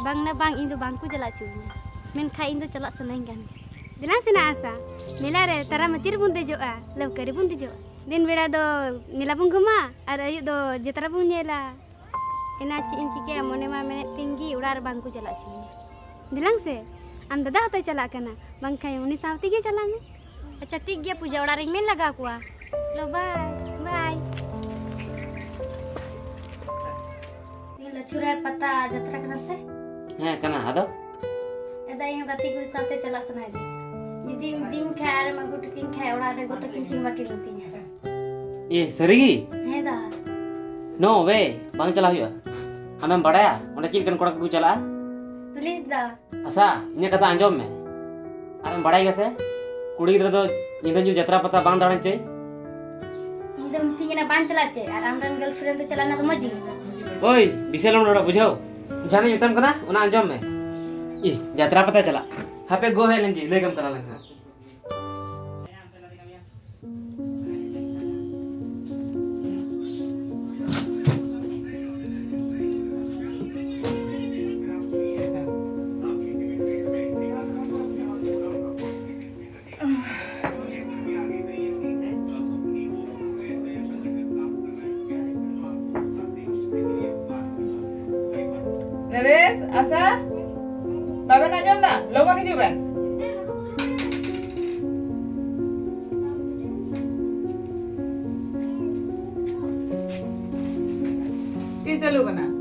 bang na bang इन दो bang को चला चुनी men kha इन दो चला सनाइन kan दिला सेना आशा मेला रे तारा मचिर बुन देजोआ लवकरी बुन देजोआ दिन बेड़ा दो मेला बुन घुमा और अयु दो जतरा बुन नेला एना ची इन चिके मोने मा मेने तिंगी उड़ार bang को चला चुनी दिलांग से आम दादा होते चला कना bang खाई उनी सावती के चला में अच्छा ठीक गया पूजा उड़ा रिंग में लगा कुआ लो bye bye ni lachurai pata jatra kana se ᱦᱮᱸ ᱠᱟᱱᱟ ᱟᱫᱚ eda ᱤᱧ gati guri saute chala sanai de jidi din khay are magu tikin khay uड़ा re go to kinching baki lutinya ᱮ ᱥᱟᱹᱨᱤᱜᱤ he da नो वे बांग चला हुआ आमें बड़ाया उन्हें चील कन कोड़ा को चला please da आशा इन्हें कथा अंजोम में आमें बड़ाई कैसे कुड़ी गिद्रा तो निधन जो जतरा पता बांग दाड़न चाहिए एकदम तींगे ना बांध चला चे और आमरन गर्लफ्रेंड तो चला ना तो मजी ओए बिसेल उन्होंने बुझाओ जाने युतम कना उन्हें अंजोम में ये जतरा पता चला हापे गो है लेंगे लेगम करा लगा Neres, Asa, Bapak nanya enggak? Logon hidup kan? Ki chalu kana?